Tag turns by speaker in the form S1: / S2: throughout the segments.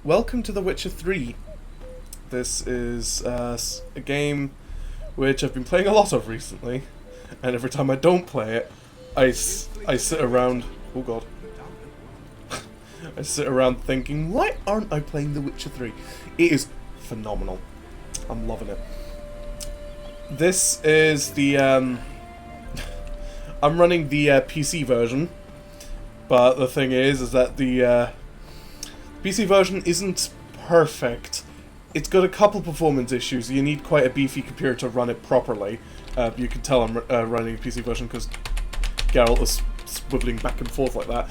S1: welcome to The Witcher 3. This is a game which I've been playing a lot of recently, and every time I don't play it, I sit around... Oh god. I sit around thinking, why aren't I playing The Witcher 3? It is phenomenal. I'm loving it. This is the... I'm running the PC version, but the thing is that the PC version isn't perfect. It's got a couple performance issues. You need quite a beefy computer to run it properly. You can tell I'm running a PC version because Geralt is swiveling back and forth like that.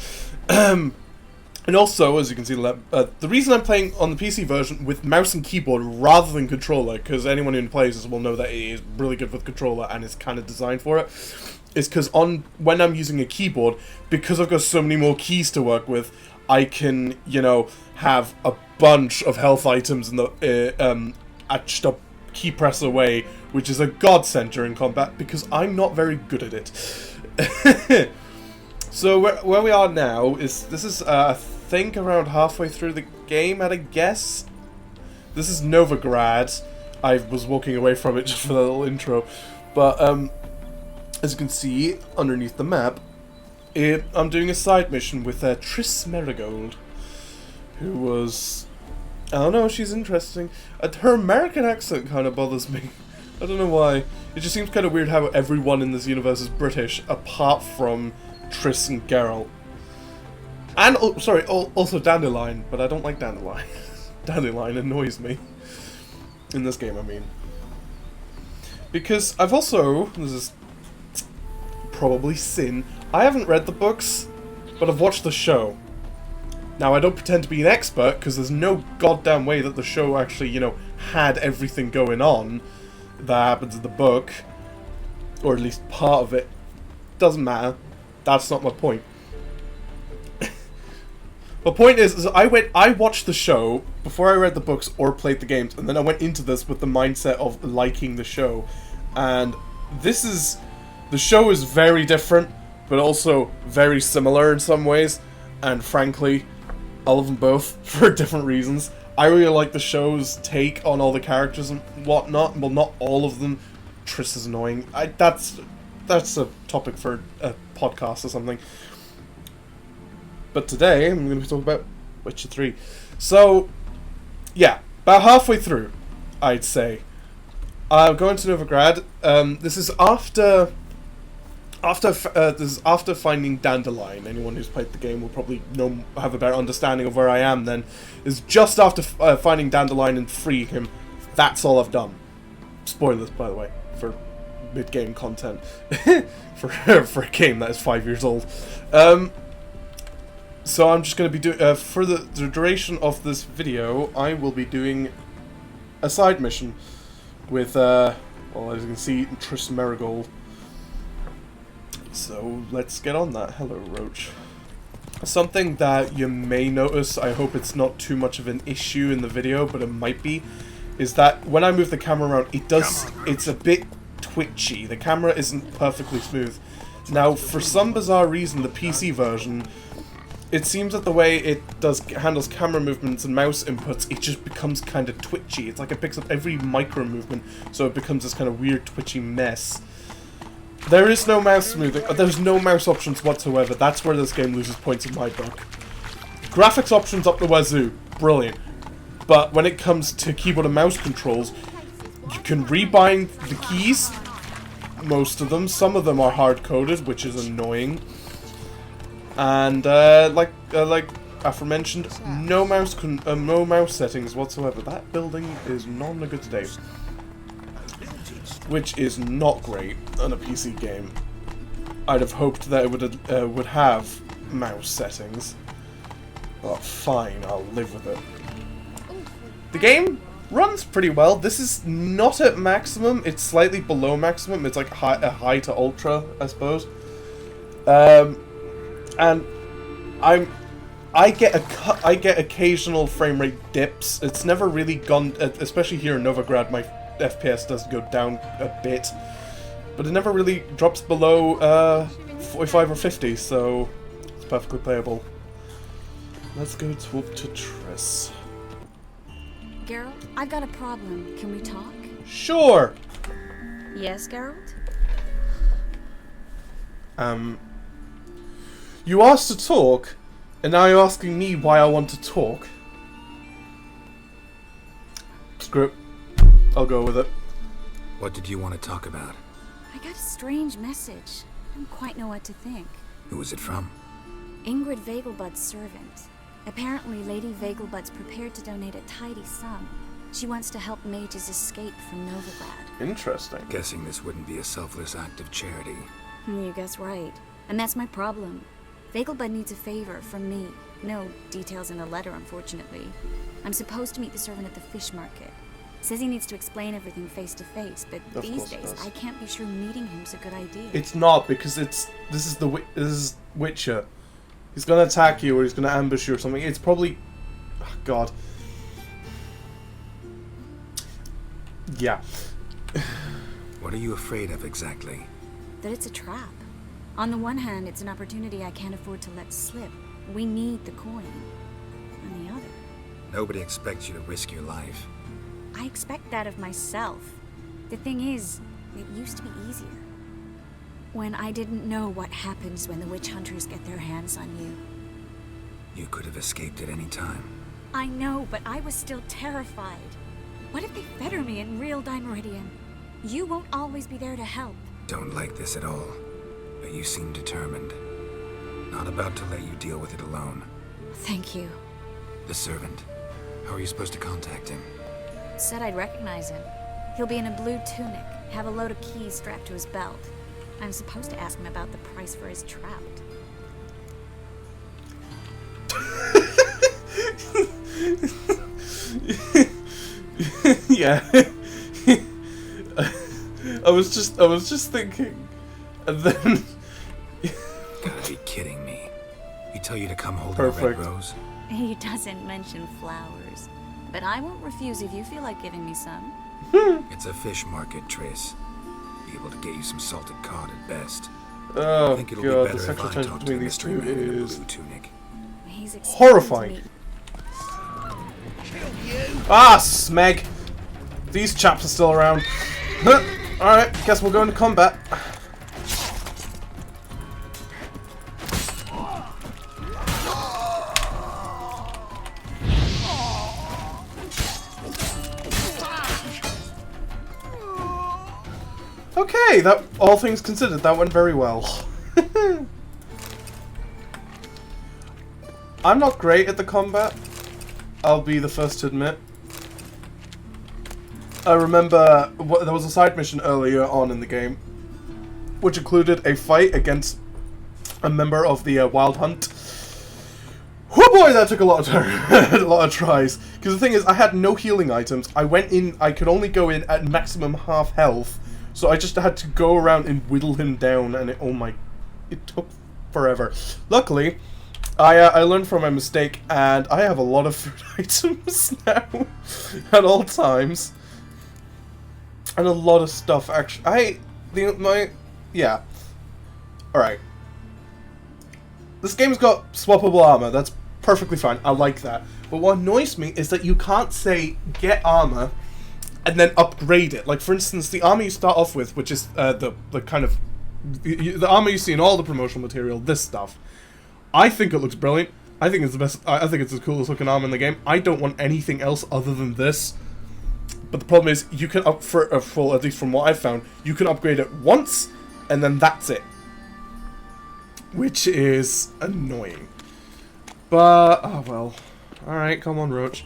S1: And also, as you can see, the reason I'm playing on the PC version with mouse and keyboard rather than controller, because anyone who plays this will know that it is really good with controller and is kind of designed for it, is because when I'm using a keyboard, because I've got so many more keys to work with, I can, you know, have a bunch of health items in the at a key press away, which is a godsend during combat because I'm not very good at it. So where we are now is I think around halfway through the game at a guess. This is Novigrad. I was walking away from it just for the little intro, but as you can see underneath the map, I'm doing a side mission with Triss Merigold, who was... I don't know, she's interesting. Her American accent kind of bothers me. I don't know why. It just seems kind of weird how everyone in this universe is British, apart from Triss and Geralt. And, also Dandelion, but I don't like Dandelion. Dandelion annoys me. In this game, I mean. Because I've also... This is probably sin. I haven't read the books, but I've watched the show. Now, I don't pretend to be an expert, because there's no goddamn way that the show actually, you know, had everything going on that happens in the book. Or at least part of it. Doesn't matter. That's not my point. The point is I watched the show before I read the books or played the games, and then I went into this with the mindset of liking the show. And the show is very different, but also very similar in some ways, and frankly, I love them both for different reasons. I really like the show's take on all the characters and whatnot. Well, not all of them. Triss is annoying. That's a topic for a podcast or something. But today, I'm going to be talking about Witcher 3. So, yeah, about halfway through, I'd say. I'm going to Novigrad. This is after finding Dandelion. Anyone who's played the game will probably have a better understanding of where I am then. Is just after finding Dandelion and freeing him. That's all I've done. Spoilers, by the way, for mid-game content. for a game that is 5 years old. So I'm just going to be doing, for the duration of this video, I will be doing a side mission with, well, as you can see, Triss Merigold. So let's get on that. Hello, Roach. Something that you may notice, I hope it's not too much of an issue in the video, but it might be, is that when I move the camera around, it's a bit twitchy. The camera isn't perfectly smooth. Now, for some bizarre reason, the PC version, it seems that the way it handles camera movements and mouse inputs, it just becomes kind of twitchy. It's like it picks up every micro movement, so it becomes this kind of weird twitchy mess. There is no mouse smoothing. There's no mouse options whatsoever. That's where this game loses points in my book. Graphics options up the wazoo. Brilliant. But when it comes to keyboard and mouse controls, you can rebind the keys. Most of them. Some of them are hard-coded, which is annoying. And, like aforementioned, no mouse settings whatsoever. That building is not in a good state. Which is not great on a PC game. I'd have hoped that it would have mouse settings. But fine, I'll live with it. The game runs pretty well. This is not at maximum. It's slightly below maximum. It's like high to ultra, I suppose. And I get occasional frame rate dips. It's never really gone, especially here in Novigrad, my FPS does go down a bit, but it never really drops below 45 or 50, so it's perfectly playable. Let's go talk to Triss.
S2: Geralt, I've got a problem. Can we talk?
S1: Sure.
S2: Yes, Geralt?
S1: You asked to talk, and now you're asking me why I want to talk. Screw it. I'll go with it.
S3: What did you want to talk about?
S2: I got a strange message. I don't quite know what to think.
S3: Who was it from?
S2: Ingrid Vagal Buds' servant. Apparently, Lady Vagal Buds prepared to donate a tidy sum. She wants to help mages escape from Novigrad.
S1: Interesting.
S3: Guessing this wouldn't be a selfless act of charity.
S2: You guess right. And that's my problem. Vagelbud needs a favor from me. No details in the letter, unfortunately. I'm supposed to meet the servant at the fish market. Says he needs to explain everything face to face, but these days I can't be sure meeting him's a good idea.
S1: It's not, because this is Witcher. He's gonna attack you, or he's gonna ambush you, or something. It's probably, oh, God. Yeah.
S3: What are you afraid of exactly?
S2: That it's a trap. On the one hand, it's an opportunity I can't afford to let slip. We need the coin. On the other,
S3: Nobody expects you to risk your life.
S2: I expect that of myself. The thing is, it used to be easier. When I didn't know what happens when the witch hunters get their hands on you.
S3: You could have escaped at any time.
S2: I know, but I was still terrified. What if they fetter me in real Dimeridian? You won't always be there to help.
S3: Don't like this at all, but you seem determined. Not about to let you deal with it alone.
S2: Thank you.
S3: The servant. How are you supposed to contact him?
S2: Said I'd recognize him. He'll be in a blue tunic, have a load of keys strapped to his belt. I'm supposed to ask him about the price for his trout.
S1: Yeah. I was just thinking, and then.
S3: Gotta be kidding me. He tell you to come hold a
S1: Perfect.
S3: red rose?
S2: He doesn't mention flowers, but I won't refuse if you feel like giving me some.
S3: It's a fish market, Trace. Be able to get you some salted cod at best.
S1: Oh
S3: I think it'll
S1: God,
S3: be
S1: the
S3: better if
S1: sexual
S3: I
S1: tension
S3: talk to
S1: between
S3: the
S1: these
S3: mystery
S1: two
S3: man in a
S1: is
S3: blue tunic.
S2: He's expecting
S1: horrifying.
S2: to meet-
S1: Ah, Smeg. These chaps are still around. Alright, guess we'll go into combat. Okay, that, all things considered, that went very well. I'm not great at the combat. I'll be the first to admit. I remember there was a side mission earlier on in the game, which included a fight against a member of the Wild Hunt. Oh boy, that took a lot of tries. Because the thing is, I had no healing items. I went in, I could only go in at maximum half health, so I just had to go around and whittle him down, and it took forever. Luckily, I learned from my mistake, and I have a lot of food items now at all times, and a lot of stuff. Actually, yeah. All right. This game's got swappable armor. That's perfectly fine. I like that. But what annoys me is that you can't say get armor and then upgrade it. Like, for instance, the armor you start off with, which is the kind of the armor you see in all the promotional material. This stuff. I think it looks brilliant. I think it's the best. I think it's the coolest looking armor in the game. I don't want anything else other than this. But the problem is, you can at least from what I've found, you can upgrade it once, and then that's it. Which is annoying. But, oh well. Alright, come on, Roach.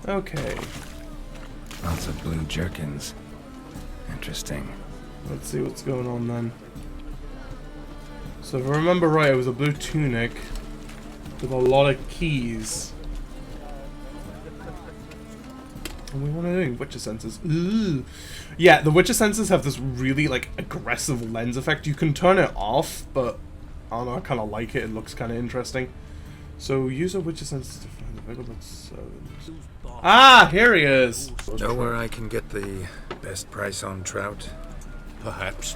S1: Okay.
S3: Lots of blue jerkins. Interesting.
S1: Let's see what's going on then. So if I remember right, it was a blue tunic with a lot of keys. And we want to do Witcher senses. Ooh. Yeah, the Witcher senses have this really, like, aggressive lens effect. You can turn it off, but I don't know, I kind of like it. It looks kind of interesting. So, use a Witcher senses to find the Vagal Buds. Ah, here he is!
S3: Know where I can get the best price on trout?
S4: Perhaps.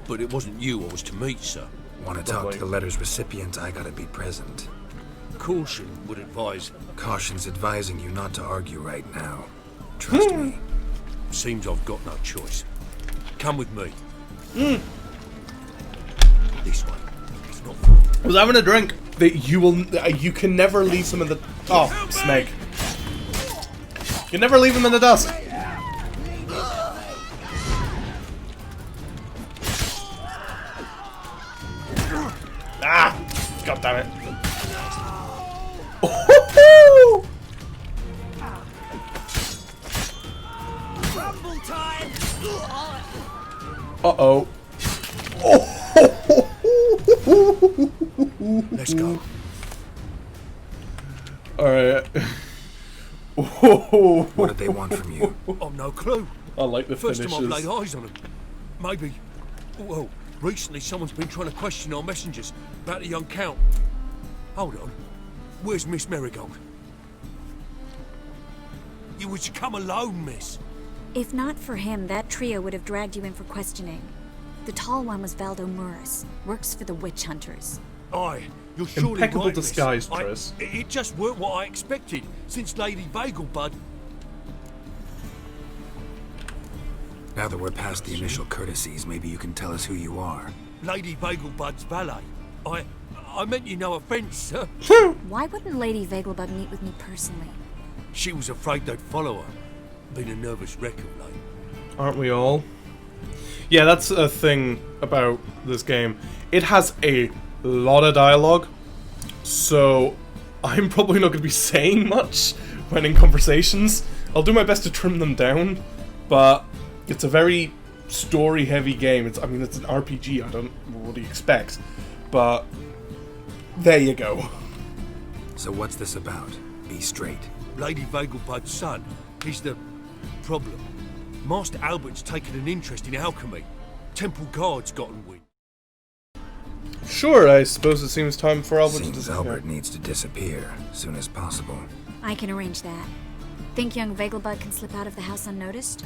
S4: But it wasn't you I was to meet, sir.
S3: Want to talk to the letter's recipient, I gotta be present.
S4: Caution would advise.
S3: Caution's advising you not to argue right now. Trust me.
S4: Seems I've got no choice. Come with me. This way. It's not far.
S1: I was having a drink. You can never leave them in the... Oh, snake. You can never leave them in the dust. Ah! God damn it. Oh-ho-ho! Uh-oh.
S4: Let's go.
S1: Alright.
S3: What did they want from you?
S4: I've no clue.
S1: I like the
S4: First time I've
S1: finishes.
S4: laid eyes on them. Maybe. Well, recently someone's been trying to question our messengers about the young Count. Hold on. Where's Miss Marigold? You was to come alone, miss.
S2: If not for him, that trio would have dragged you in for questioning. The tall one was Valdo Muris, works for the witch hunters.
S4: Aye, you're surely
S1: Impeccable
S4: right,
S1: disguise,
S4: miss.
S1: Triss.
S4: It just weren't what I expected, since Lady Vagal Bud.
S3: Now that we're past the initial courtesies, maybe you can tell us who you are.
S4: Lady Vagal Bud's valet. I meant you no offence, sir.
S2: Why wouldn't Lady Vagelbud meet with me personally?
S4: She was afraid they'd follow her. Been a nervous wreck of late.
S1: Aren't we all? Yeah, that's a thing about this game. It has a lot of dialogue, so I'm probably not going to be saying much when in conversations. I'll do my best to trim them down, but it's a very story-heavy game. I mean, it's an RPG. What do you expect? But there you go.
S3: So what's this about? Be straight.
S4: Lady Vagelbud's son, he's the problem. Master Albert's taken an interest in alchemy. Temple guards gotten wind.
S1: Sure, I suppose it seems time for Albert to
S3: Seems
S1: disappear.
S3: Albert needs to disappear soon as possible.
S2: I can arrange that. Think young Vagelbud can slip out of the house unnoticed?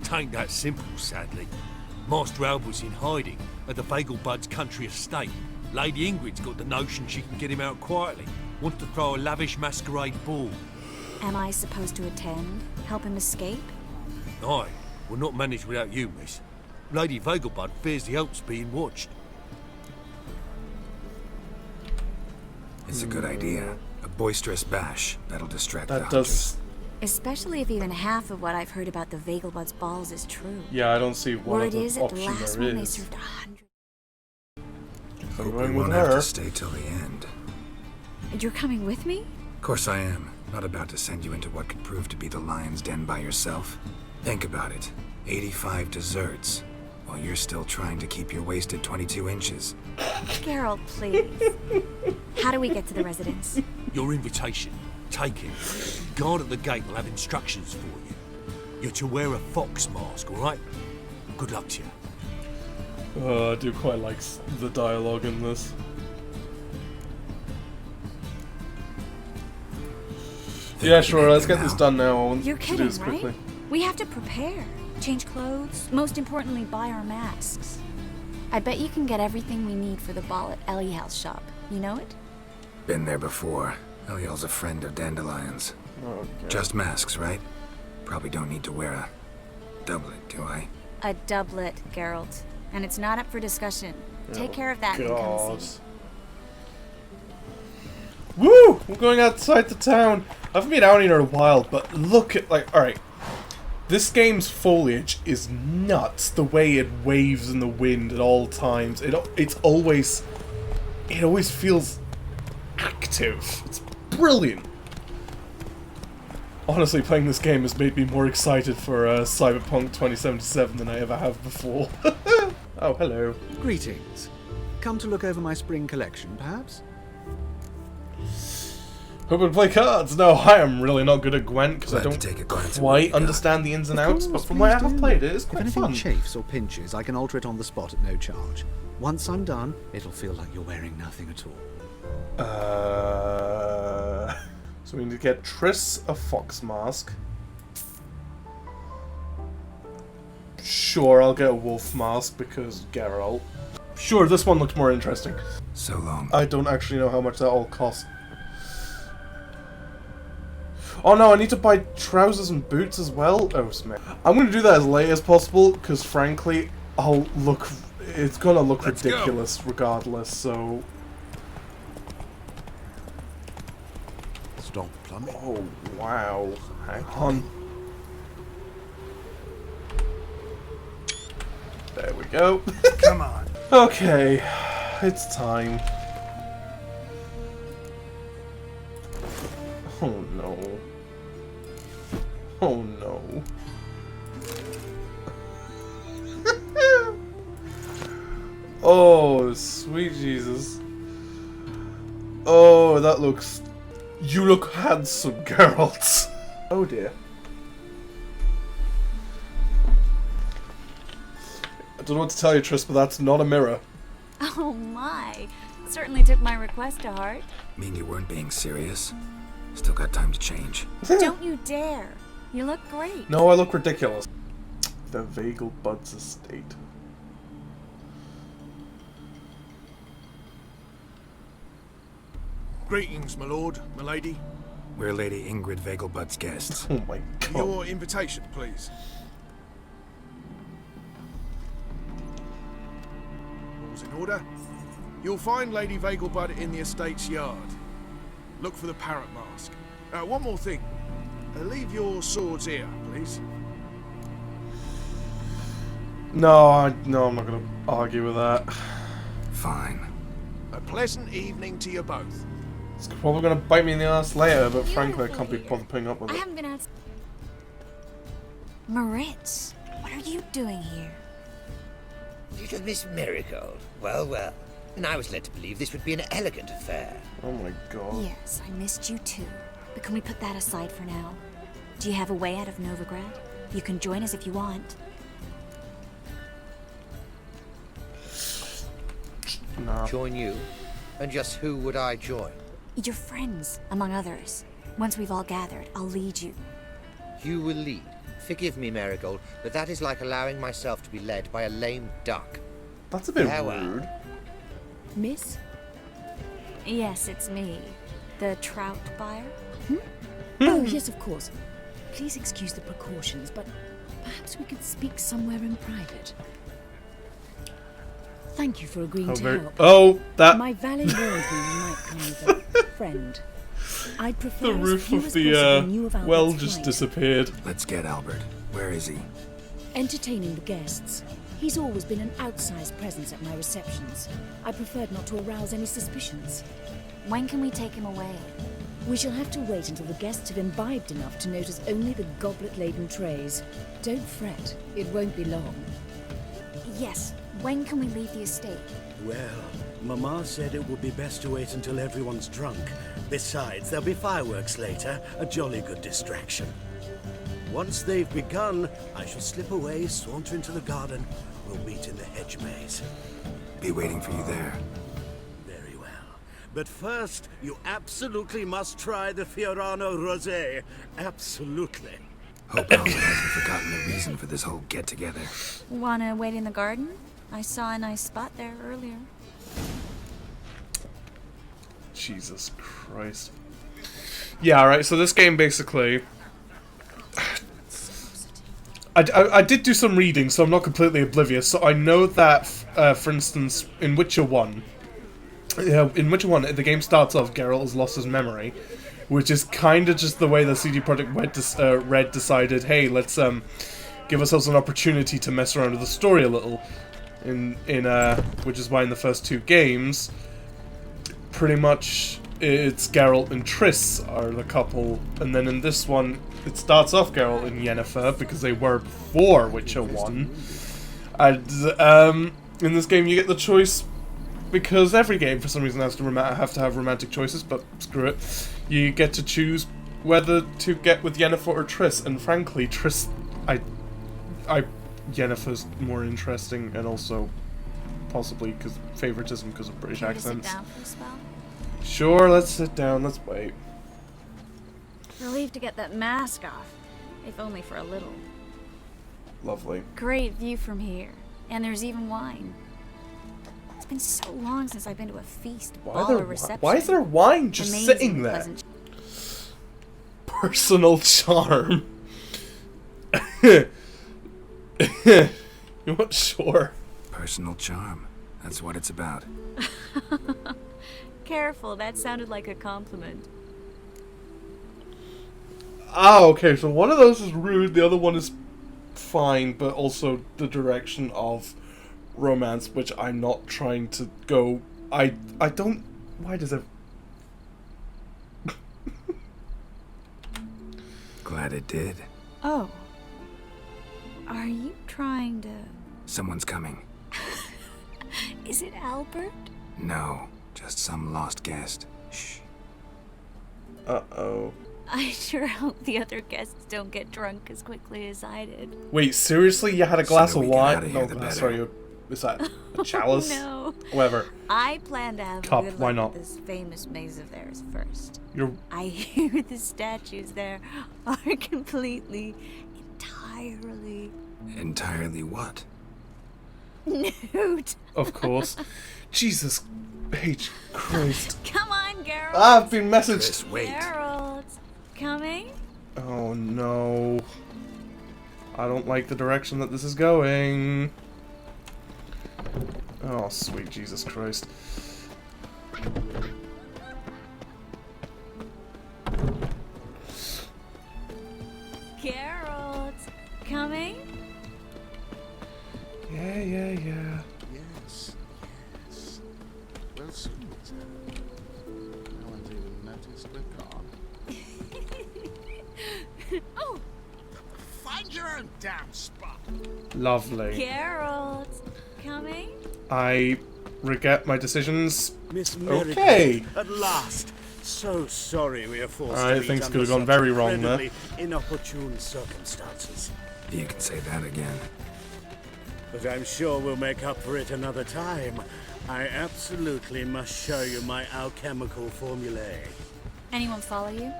S4: Tain't that simple, sadly. Master Albert's in hiding at the Vagelbud's country estate. Lady Ingrid's got the notion she can get him out quietly. Wants to throw a lavish masquerade ball.
S2: Am I supposed to attend? Help him escape?
S4: Aye, we'll not manage without you, miss. Lady Vagelbud fears the Alps being watched.
S3: It's a good idea. A boisterous bash. That'll distract the
S1: That
S3: hunters.
S1: does...
S2: Especially if even half of what I've heard about the Vagelbud's balls is true.
S1: Yeah, I don't see what
S2: Word
S1: other
S2: is, at the
S1: option
S2: last
S1: there
S2: one they
S1: is.
S2: served 100.
S1: I'm
S3: Hope we
S1: going with
S3: won't have
S1: her.
S3: to stay till the end.
S2: You're coming with me?
S3: Of course I am. Not about to send you into what could prove to be the lion's den by yourself. Think about it. 85 desserts, while you're still trying to keep your waist at 22 inches.
S2: Geralt, please. How do we get to the residence?
S4: Your invitation. Take it. Guard at the gate will have instructions for you. You're to wear a fox mask, alright? Good luck to you.
S1: I do quite like the dialogue in this. Yeah, sure, let's get this done now. I want
S2: You're
S1: to do
S2: kidding,
S1: this quickly.
S2: right? We have to prepare. Change clothes. Most importantly, buy our masks. I bet you can get everything we need for the ball at Eliel's shop. You know it?
S3: Been there before. Eliel's a friend of Dandelion's.
S1: Okay.
S3: Just masks, right? Probably don't need to wear a doublet, do I?
S2: A doublet, Geralt. And it's not up for discussion. Take care of that and
S1: God.
S2: come see.
S1: Woo! We're going outside the town. I haven't been out here in a while, but look at, like, alright. This game's foliage is nuts. The way it waves in the wind at all times. It always feels active. It's brilliant. Honestly, playing this game has made me more excited for Cyberpunk 2077 than I ever have before. Oh, hello.
S5: Greetings. Come to look over my spring collection, perhaps?
S1: Hoping to play cards? No, I am really not good at Gwent because I
S3: Glad to
S1: don't
S3: take a glance at what
S1: quite
S3: you got.
S1: understand the ins and
S5: Of
S1: outs,
S5: course,
S1: but from what I
S5: please
S1: have
S5: do.
S1: played it, it's
S5: If
S1: quite
S5: anything
S1: fun.
S5: chafes or pinches, I can alter it on the spot at no charge. Once I'm done, it'll feel like you're wearing nothing at all.
S1: So we need to get Triss a fox mask. Sure, I'll get a wolf mask because Geralt. Sure, this one looks more interesting.
S3: So long.
S1: I don't actually know how much that all costs. Oh no, I need to buy trousers and boots as well? Oh, Smith. I'm gonna do that as late as possible, because frankly, it's gonna look ridiculous regardless, so...
S6: Stop plumbing.
S1: Oh, wow. Hang on. There we go.
S6: Come on.
S1: Okay, it's time. Oh no. Oh no. Oh, sweet Jesus. Oh, that looks... You look handsome, Geralt. Oh dear. I don't know what to tell you, Tris, but that's not a mirror.
S2: Oh my. Certainly took my request to heart.
S3: Mean you weren't being serious? Still got time to change.
S2: Don't you dare. You look great.
S1: No, I look ridiculous. The Vagal Buds estate.
S6: Greetings, my lord, my lady.
S3: We're Lady Ingrid Vagelbud's guests.
S1: Oh my god.
S6: Your invitation, please. All's in order. You'll find Lady Vagelbud in the estate's yard. Look for the parrot mask. One more thing. Leave your swords here, please.
S1: No, I'm not gonna argue with that.
S3: Fine.
S6: A pleasant evening to you both.
S1: It's probably gonna bite me in the ass later, but frankly I can't be bothered putting up with
S2: I
S1: it.
S2: haven't been out... Moritz, what are you doing here?
S7: Little Miss Marigold. Well, well. And I was led to believe this would be an elegant affair.
S1: Oh my god.
S2: Yes, I missed you too. But can we put that aside for now? Do you have a way out of Novigrad? You can join us if you want.
S1: Nah.
S7: Join you? And just who would I join?
S2: Your friends, among others. Once we've all gathered, I'll lead you.
S7: You will lead. Forgive me, Marigold, but that is like allowing myself to be led by a lame duck.
S1: That's a bit
S7: Farewell.
S1: rude.
S8: Miss?
S2: Yes, it's me. The trout buyer?
S8: Oh, yes, of course. Please excuse the precautions, but perhaps we could speak somewhere in private. Thank you for agreeing to help.
S1: Oh, that...
S8: My valet warned me you might come with a friend. I'd prefer
S1: The
S8: as
S1: roof
S8: few
S1: of
S8: as
S1: the
S8: possible knew of
S1: well
S8: Albert's
S1: just
S8: flight.
S1: disappeared.
S3: Let's get Albert. Where is he?
S8: Entertaining the guests. He's always been an outsized presence at my receptions. I preferred not to arouse any suspicions.
S2: When can we take him away?
S8: We shall have to wait until the guests have imbibed enough to notice only the goblet-laden trays. Don't fret, it won't be long.
S2: Yes, when can we leave the estate?
S9: Well, Mama said it would be best to wait until everyone's drunk. Besides, there'll be fireworks later, a jolly good distraction. Once they've begun, I shall slip away, saunter into the garden. We'll meet in the hedge maze.
S3: Be waiting for you there.
S9: Very well. But first, you absolutely must try the Fiorano Rosé. Absolutely.
S3: Hope Albert hasn't forgotten the reason for this whole get-together.
S2: Wanna wait in the garden? I saw a nice spot there earlier.
S1: Jesus Christ. Yeah, right, so this game basically... I did do some reading, so I'm not completely oblivious. So I know that, for instance, in Witcher 1... in Witcher 1, the game starts off, Geralt has lost his memory. Which is kind of just the way the CD Projekt Red decided, hey, let's give ourselves an opportunity to mess around with the story a little. Which is why in the first two games, pretty much it's Geralt and Triss are the couple, and then in this one it starts off Geralt and Yennefer because they were before Witcher 1. And in this game you get the choice, because every game for some reason has to have romantic choices, but screw it. You get to choose whether to get with Yennefer or Triss, and frankly, Triss, Yennefer's more interesting, and also possibly because favoritism because of British
S2: Can we sit
S1: accents.
S2: down for a spell?
S1: Sure, let's sit down. Let's wait.
S2: Relieved to get that mask off, if only for a little.
S1: Lovely.
S2: Great view from here, and there's even wine. It's been so long since I've been to a feast, ball, or reception.
S1: Why is there wine just
S2: Amazing
S1: sitting there?
S2: pleasant-
S1: Personal charm. You know what? Sure.
S3: Personal charm. That's what it's about.
S2: Careful, that sounded like a compliment.
S1: Ah, okay, so one of those is rude, the other one is fine, but also the direction of romance, which I'm not trying to go. I don't. Why does it.
S3: Glad it did.
S2: Oh. Are you trying to...
S3: Someone's coming.
S2: Is it Albert?
S3: No, just some lost guest. Shh.
S1: Uh-oh.
S2: I sure hope the other guests don't get drunk as quickly as I did.
S1: Wait, seriously? You had a glass
S3: Sooner
S1: of
S3: we get
S1: wine?
S3: outta here,
S1: No,
S3: the
S1: glass,
S3: better.
S1: sorry. Is that a chalice?
S2: No.
S1: Whatever.
S2: I plan to have
S1: Cup,
S2: a good
S1: why
S2: look
S1: not?
S2: at this famous maze of theirs first.
S1: You're...
S2: I hear the statues there are completely, entirely
S3: Entirely what?
S2: nude.
S1: Of course. Jesus H. Christ.
S2: Come on, Geralt.
S1: I've been messaged.
S3: Chris, wait.
S2: Geralt, coming?
S1: Oh no. I don't like the direction that this is going. Oh, sweet Jesus Christ.
S2: Geralt, coming?
S1: Yeah.
S6: Yes, yes. Well, soon, no one's even noticed we're gone.
S2: Oh,
S6: Find your own damn spot.
S1: Lovely.
S2: Geralt, coming?
S1: I regret my decisions.
S9: Miss Miracle,
S1: Okay.
S9: at last. So sorry we are forced
S1: Alright,
S9: to meet
S1: things
S9: under
S1: could have gone
S9: such
S1: very wrong there.
S9: incredibly inopportune circumstances.
S3: You can say that again.
S9: But I'm sure we'll make up for it another time. I absolutely must show you my alchemical formulae.
S2: Anyone follow you?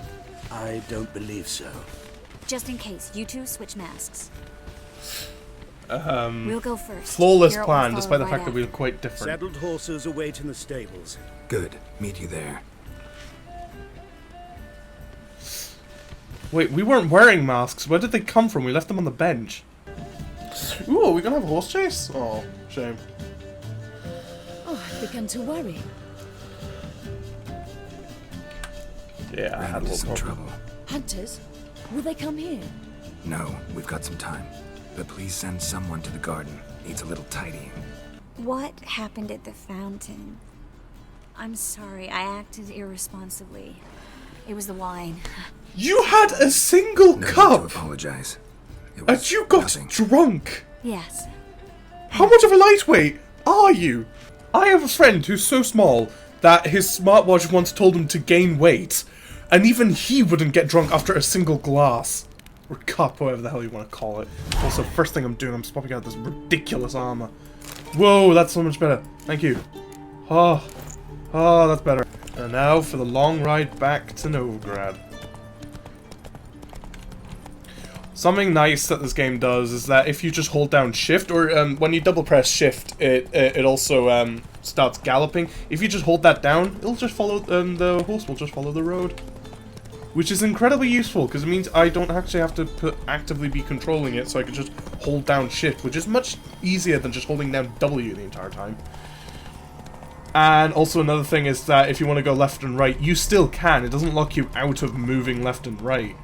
S9: I don't believe so.
S2: Just in case, you two switch masks.
S1: Um,
S2: We'll go first.
S1: flawless
S2: Geralt will
S1: plan,
S2: follow
S1: despite the
S2: right
S1: fact that we're
S2: after.
S1: quite different.
S9: Saddled horses await in the stables.
S3: Good. Meet you there.
S1: Wait, we weren't wearing masks. Where did they come from? We left them on the bench. Ooh, are we gonna have a horse chase? Oh, shame.
S8: Oh, I've begun to worry.
S1: Yeah, I
S3: Ran
S1: had a
S3: into
S1: little
S3: some
S1: problem.
S3: trouble.
S8: Hunters? Will they come here?
S3: No, we've got some time. But please send someone to the garden. Needs a little tidying.
S2: What happened at the fountain? I'm sorry, I acted irresponsibly. It was the wine.
S1: You had a single
S3: No need to
S1: cup,
S3: apologize. It
S1: and
S3: was
S1: you got
S3: nothing.
S1: drunk.
S2: Yes.
S1: How much of a lightweight are you? I have a friend who's so small that his smartwatch once told him to gain weight, and even he wouldn't get drunk after a single glass. Or cup, whatever the hell you want to call it. Also, first thing I'm doing, I'm swapping out this ridiculous armor. Whoa, that's so much better. Thank you. Oh, that's better. And now for the long ride back to Novigrad. Something nice that this game does is that if you just hold down shift, or when you double press shift, it also starts galloping. If you just hold that down, it'll just follow, the horse will just follow the road. Which is incredibly useful, because it means I don't actually have to actively be controlling it, so I can just hold down shift, which is much easier than just holding down W the entire time. And also another thing is that if you want to go left and right, you still can. It doesn't lock you out of moving left and right.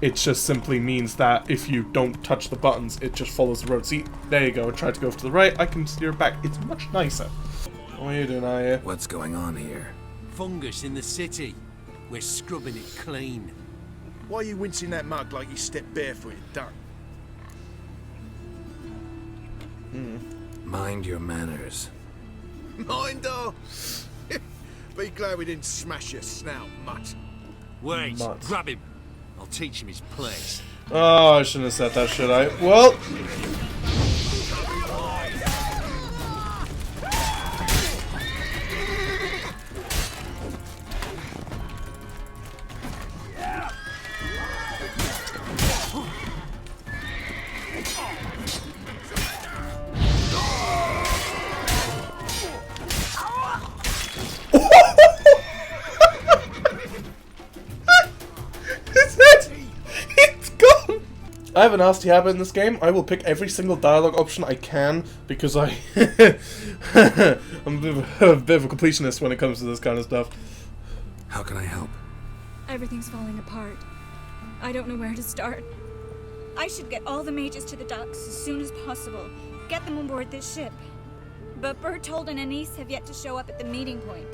S1: It just simply means that if you don't touch the buttons, it just follows the road. See, there you go. I tried to go to the right, I can steer back. It's much nicer. What are you doing, are you?
S3: What's going on here?
S4: Fungus in the city. We're scrubbing it clean.
S6: Why are you wincing that mug like you stepped barefoot, duck?
S3: Mind your manners.
S6: Mind her! Be glad we didn't smash your snout, mutt.
S4: Wait,
S1: Mutt.
S4: grab him. I'll teach him his place.
S1: Oh, I shouldn't have said that, should I? Well... His head I have a nasty habit in this game. I will pick every single dialogue option I can because I'm a bit of a completionist when it comes to this kind of stuff.
S3: How can I help?
S2: Everything's falling apart. I don't know where to start. I should get all the mages to the docks as soon as possible. Get them on board this ship. But Bertold and Anise have yet to show up at the meeting point.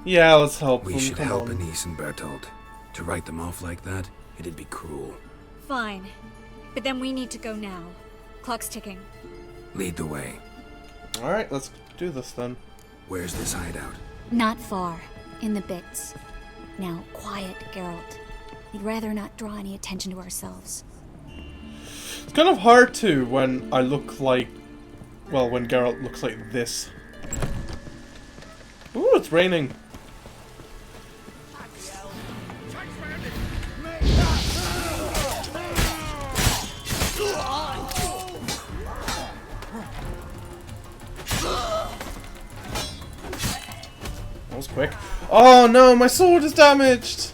S1: Yeah, let's help
S3: We
S1: them.
S3: should
S1: Come
S3: help
S1: on.
S3: Anise and Bertold. To write them off like that, it'd be cruel.
S2: Fine. But then we need to go now. Clock's ticking.
S3: Lead the way.
S1: Alright, let's do this then.
S3: Where's this hideout?
S2: Not far. In the bits. Now, quiet, Geralt. We'd rather not draw any attention to ourselves.
S1: It's kind of hard to when I look like... Well, when Geralt looks like this. Ooh, it's raining. That was quick. Oh no, my sword is damaged!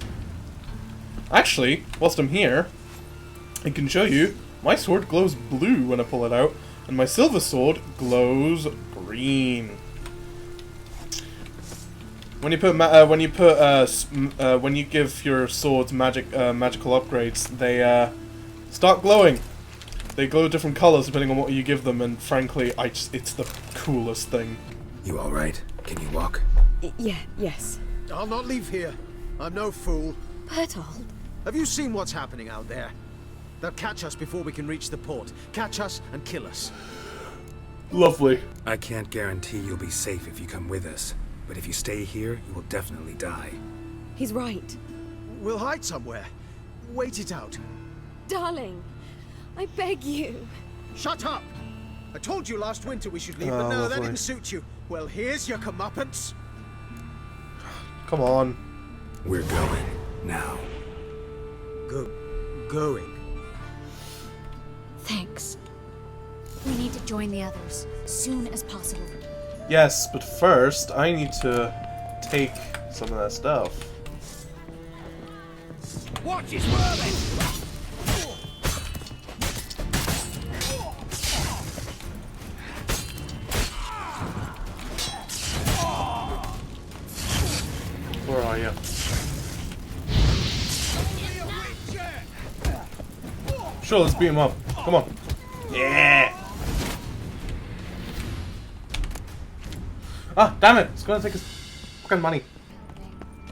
S1: Actually, whilst I'm here, I can show you, my sword glows blue when I pull it out, and my silver sword glows green. When you give your swords magical upgrades, they start glowing. They glow different colors depending on what you give them, and frankly, it's the coolest thing.
S3: You alright? Can you walk?
S8: Yes.
S6: I'll not leave here. I'm no fool.
S8: Bertold?
S6: Have you seen what's happening out there? They'll catch us before we can reach the port. Catch us and kill us.
S1: Lovely.
S3: I can't guarantee you'll be safe if you come with us. But if you stay here, you will definitely die.
S8: He's right.
S6: We'll hide somewhere. Wait it out.
S8: Darling, I beg you.
S6: Shut up! I told you last winter we should leave, but no, that
S1: lovely.
S6: didn't suit you. Well, here's your comeuppance.
S1: Come on.
S3: We're going. Now.
S6: Going?
S2: Thanks. We need to join the others, soon as possible.
S1: Yes, but first, I need to take some of that stuff.
S4: Watch his whirling!
S1: Where are you? Sure, let's beat him up. Come on. Yeah! Ah, damn it! It's gonna take us fucking money.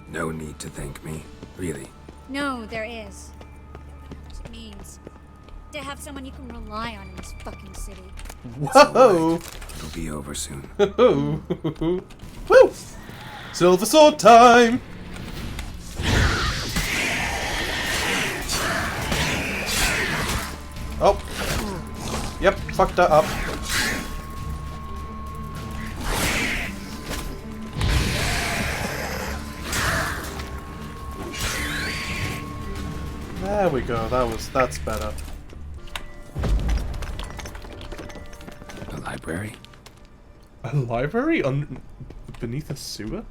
S3: No need to thank me. Really.
S2: No, there is. That's what it means. To have someone you can rely on in this fucking city.
S1: Whoa!
S3: It'll be over soon.
S1: Woo! Silver sword time! Oh. Yep, fucked that up. There we go, that's better.
S3: A library?
S1: A library beneath a sewer?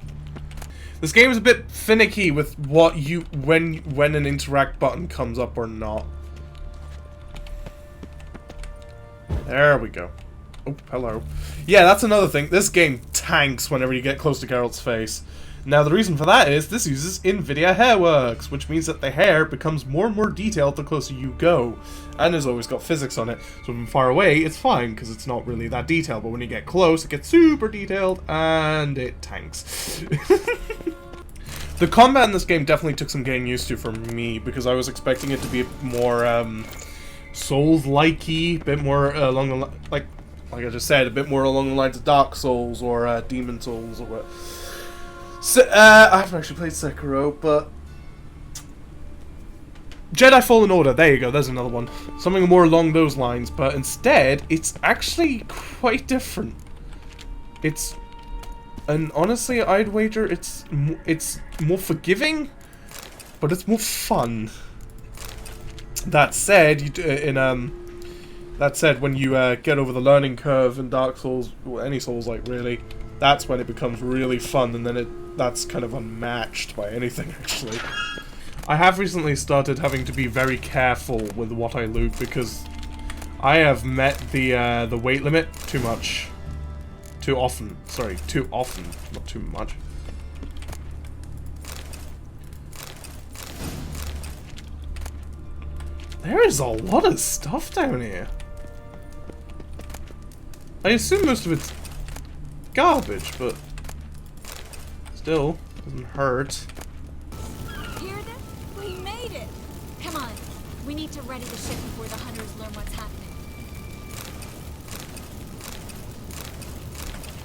S1: This game is a bit finicky with what when an interact button comes up or not. There we go. Oh, hello. Yeah, that's another thing. This game tanks whenever you get close to Geralt's face. Now, the reason for that is this uses NVIDIA Hairworks, which means that the hair becomes more and more detailed the closer you go. And has always got physics on it. So from far away, it's fine, because it's not really that detailed. But when you get close, it gets super detailed, and it tanks. The combat in this game definitely took some getting used to for me, because I was expecting it to be more, Souls-likey, a bit more along the like I just said, a bit more along the lines of Dark Souls or Demon Souls or what. So, I haven't actually played Sekiro, but Jedi Fallen Order. There you go. There's another one. Something more along those lines, but instead, it's actually quite different. And honestly, I'd wager it's more forgiving, but it's more fun. That said, when you get over the learning curve in Dark Souls, or any Souls like really, that's when it becomes really fun, and then that's kind of unmatched by anything actually. I have recently started having to be very careful with what I loot because I have met the weight limit too much. Too often. Sorry, too often, not too much. There is a lot of stuff down here. I assume most of it's garbage, but still, doesn't hurt.
S2: Hear this? We made it! Come on, we need to ready the ship before the hunters learn what's happening.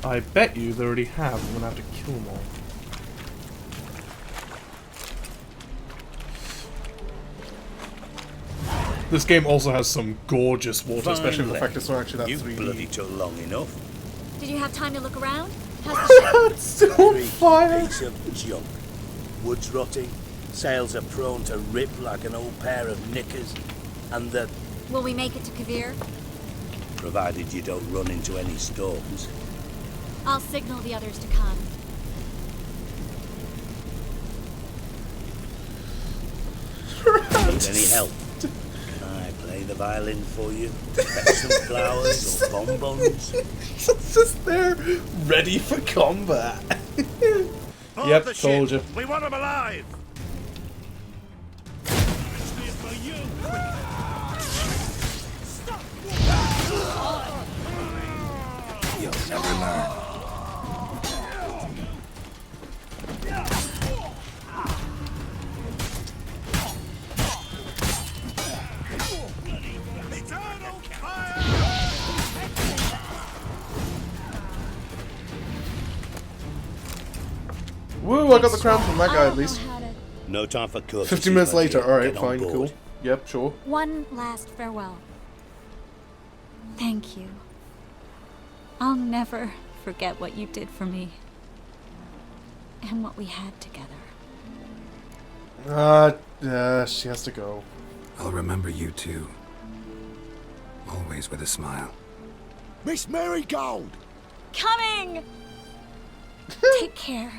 S1: I bet you they already have. I'm gonna have to kill them all. This game also has some gorgeous water, especially the fact it's actually that
S9: You
S1: 3D.
S9: bloody took long enough.
S2: Did you have time to look around? How's the ship?
S1: It's still on fire!
S9: Piece of junk. Wood's rotting, sails are prone to rip like an old pair of knickers, and the...
S2: Will we make it to Kavir?
S9: provided you don't run into any storms.
S2: I'll signal the others to come.
S9: Need any help? Can I play the violin for you? Fetch some flowers or bonbons?
S1: It's just there, ready for combat. Yep, told you.
S9: We want them alive!
S3: You'll never learn.
S1: Woo, I got the crown from that guy at least.
S9: No time for courtesy.
S1: 15 minutes
S9: my
S1: later,
S9: dear.
S1: alright,
S9: Get on
S1: fine,
S9: board.
S1: cool. Yep, sure.
S2: One last farewell. Thank you. I'll never forget what you did for me. And what we had together.
S1: Yeah, she has to go.
S3: I'll remember you too. Always with a smile.
S6: Miss Marigold!
S2: Coming! Take care.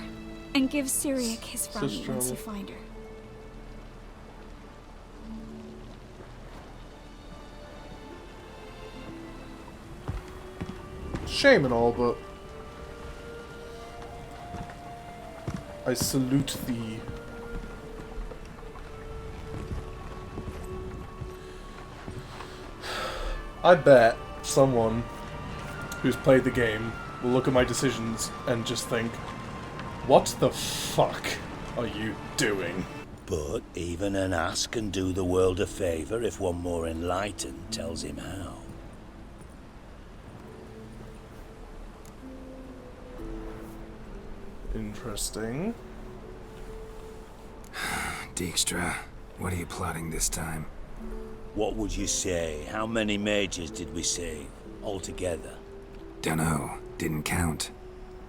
S2: And give Siri a kiss from me once you find her.
S1: Shame and all, but I salute thee. I bet someone who's played the game will look at my decisions and just think, what the fuck are you doing?
S9: But even an ass can do the world a favour if one more enlightened tells him how.
S1: Interesting.
S3: Dijkstra, what are you plotting this time?
S9: What would you say? How many mages did we save altogether?
S3: Dunno, didn't count.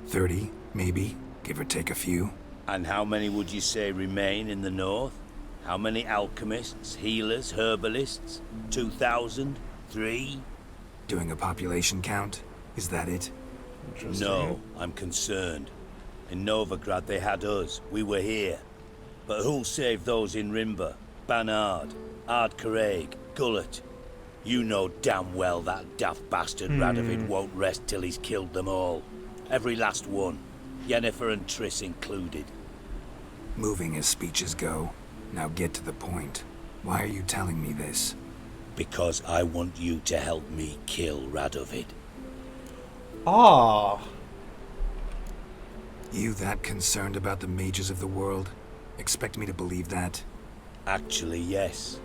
S3: 30, maybe, give or take a few.
S9: And how many would you say remain in the north? How many alchemists, healers, herbalists? 2,000? 3?
S3: Doing a population count? Is that it?
S9: No, I'm concerned. In Novigrad they had us, we were here. But who'll save those in Rimba? Banard, Ardcaraig, Gullet? You know damn well that daft bastard Radovid won't rest till he's killed them all. Every last one. Yennefer and Triss included.
S3: Moving as speeches go. Now get to the point. Why are you telling me this?
S9: Because I want you to help me kill Radovid.
S1: Ah.
S3: You that concerned about the mages of the world? Expect me to believe that?
S9: Actually, yes.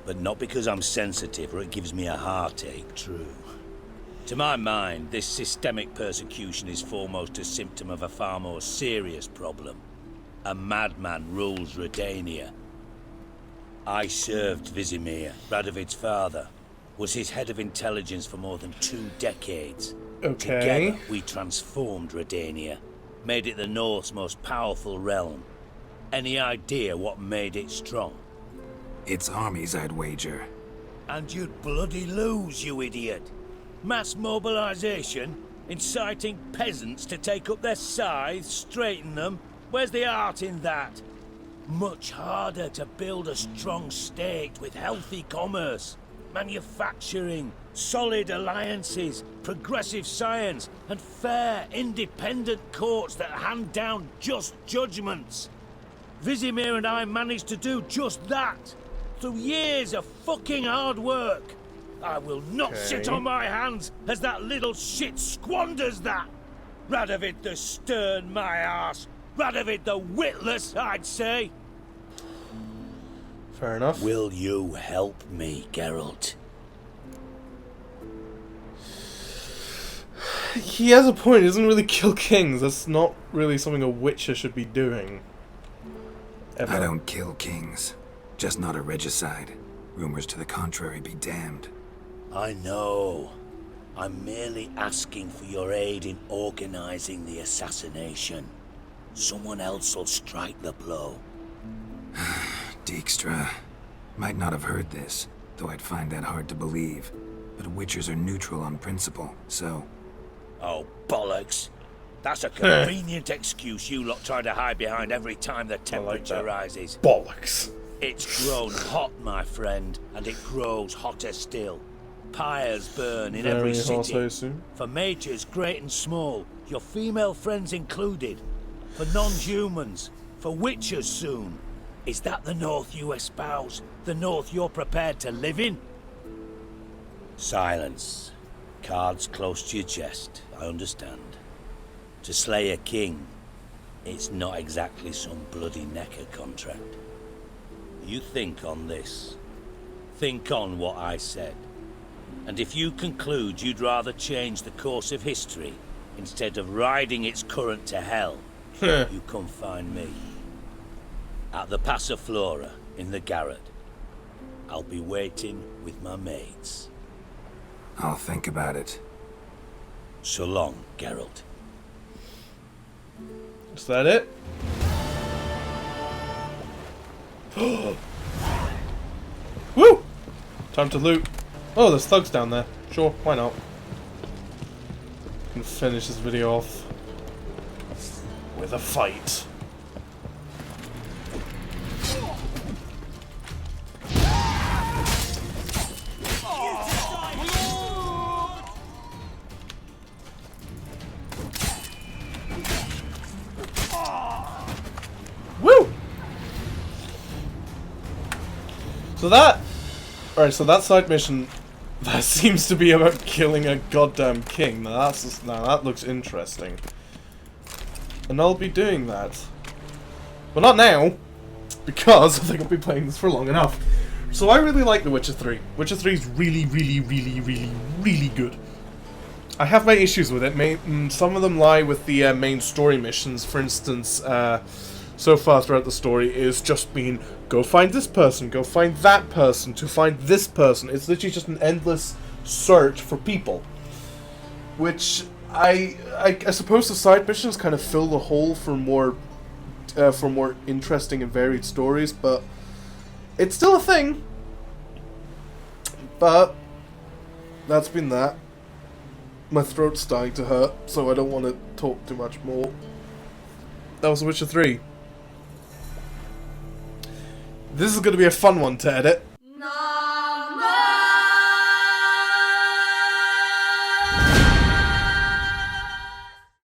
S9: But not because I'm sensitive or it gives me a heartache, true. To my mind, this systemic persecution is foremost a symptom of a far more serious problem. A madman rules Redania. I served Vizimir, Radovid's father. Was his head of intelligence for more than 2 decades.
S1: Okay.
S9: Together, we transformed Redania. Made it the North's most powerful realm. Any idea what made it strong?
S3: It's armies, I'd wager.
S9: And you'd bloody lose, you idiot. Mass mobilization? Inciting peasants to take up their scythes, straighten them? Where's the art in that?
S10: Much harder to build a strong state with healthy commerce, manufacturing, solid alliances, progressive science, and fair, independent courts that hand down just judgments. Vizimir and I managed to do just that, through years of fucking hard work. I will not sit on my hands as that little shit squanders that. Radovid the stern, my arse. Radovid the witless, I'd say.
S1: Fair enough.
S10: Will you help me, Geralt?
S1: He has a point. He doesn't really kill kings. That's not really something a witcher should be doing. Ever.
S3: I don't kill kings. Just not a regicide. Rumors to the contrary be damned.
S10: I know. I'm merely asking for your aid in organizing the assassination. Someone else will strike the blow.
S3: Dijkstra. Might not have heard this, though I'd find that hard to believe. But witchers are neutral on principle, so...
S10: Oh, bollocks. That's a convenient excuse you lot try to hide behind every time the temperature rises.
S1: Bollocks.
S10: It's grown hot, my friend, and it grows hotter still. Pyres burn in every city. For mages great and small, your female friends included. For non-humans, for witchers soon. Is that the North you espouse? The North you're prepared to live in? Silence. Cards close to your chest, I understand. To slay a king, it's not exactly some bloody necker contract. You think on this. Think on what I said. And if you conclude you'd rather change the course of history instead of riding its current to hell, you come find me. At the Passiflora in the Garrett. I'll be waiting with my mates.
S3: I'll think about it.
S10: So long, Geralt.
S1: Is that it? Woo! Time to loot. Oh, there's thugs down there. Sure, why not? Gonna finish this video off with a fight. Woo! So that... Alright, so that side mission, that seems to be about killing a goddamn king. Now that looks interesting. And I'll be doing that. But not now, because I think I'll be playing this for long enough. So I really like The Witcher 3. Witcher 3 is really, really, really, really, really good. I have my issues with it. Some of them lie with the main story missions. For instance, so far throughout the story is just been go find this person, go find that person, to find this person. It's literally just an endless search for people. Which I suppose the side missions kind of fill the hole for more interesting and varied stories, but it's still a thing. But that's been that. My throat's starting to hurt, so I don't want to talk too much more. That was The Witcher 3. This is going to be a fun one to edit.